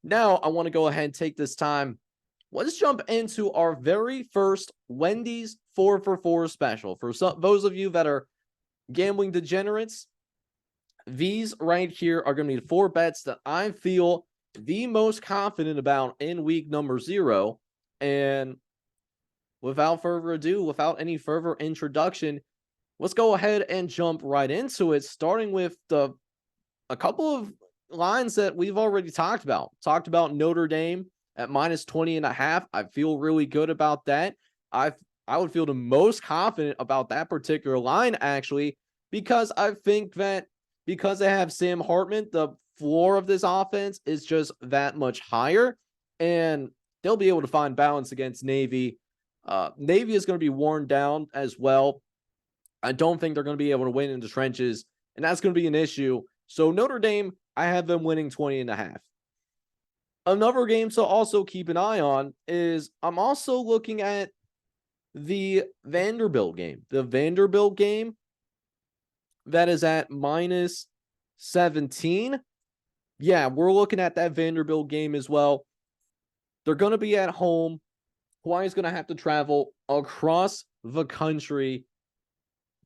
Now, I want to go ahead and take this time. Let's jump into our very first Wendy's 4 for 4 special. For those of you that are gambling degenerates, these right here are going to be 4 bets that I feel the most confident about in week number 0. And without further ado, without any further introduction, let's go ahead and jump right into it, starting with a couple of lines that we've already talked about. Talked about Notre Dame at minus 20.5. I feel really good about that. I would feel the most confident about that particular line, actually, because I think that because they have Sam Hartman, the floor of this offense is just that much higher, and they'll be able to find balance against Navy. Navy is going to be worn down as well. I don't think they're going to be able to win in the trenches, and that's going to be an issue. So Notre Dame, I have them winning 20.5. Another game to also keep an eye on is I'm also looking at the Vanderbilt game. The Vanderbilt game that is at minus 17. Yeah, we're looking at that Vanderbilt game as well. They're going to be at home. Hawaii's going to have to travel across the country.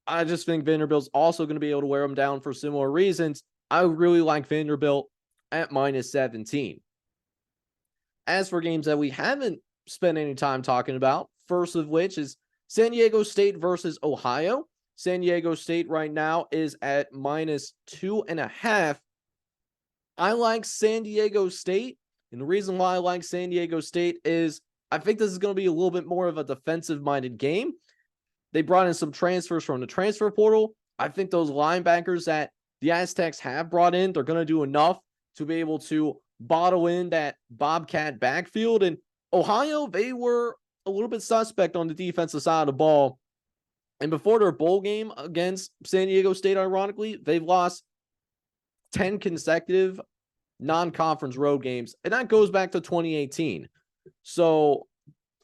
I just think Vanderbilt's also going to be able to wear them down for similar reasons. I really like Vanderbilt at minus 17. As for games that we haven't spent any time talking about, first of which is San Diego State versus Ohio. San Diego State right now is at minus 2.5. I like San Diego State, and the reason why I like San Diego State is I think this is going to be a little bit more of a defensive-minded game. They brought in some transfers from the transfer portal. I think those linebackers that the Aztecs have brought in, they're going to do enough to be able to bottle in that Bobcat backfield. And Ohio, they were a little bit suspect on the defensive side of the ball. And before their bowl game against San Diego State, ironically, they've lost 10 consecutive non-conference road games. And that goes back to 2018. So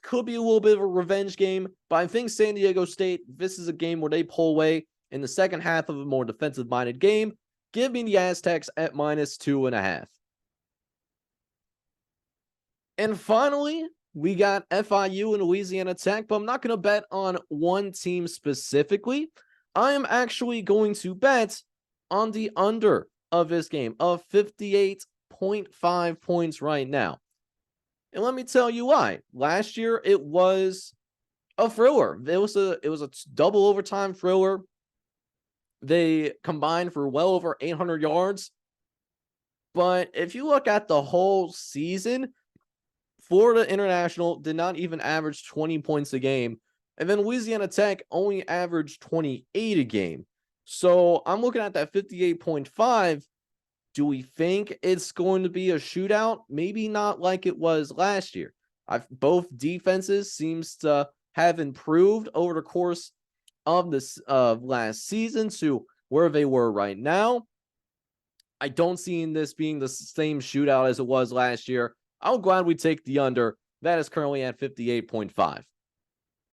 could be a little bit of a revenge game, but I think San Diego State, this is a game where they pull away in the second half of a more defensive-minded game. Give me the Aztecs at minus 2.5. And finally, we got FIU and Louisiana Tech, but I'm not going to bet on one team specifically. I am actually going to bet on the under of this game of 58.5 points right now. And let me tell you why. Last year, it was a thriller. It was a double overtime thriller. They combined for well over 800 yards. But if you look at the whole season, Florida International did not even average 20 points a game. And then Louisiana Tech only averaged 28 a game. So I'm looking at that 58.5. Do we think it's going to be a shootout? Maybe not like it was last year. Both defenses seems to have improved over the course of this last season to where they were right now. I don't see this being the same shootout as it was last year. I'm glad we take the under. That is currently at 58.5.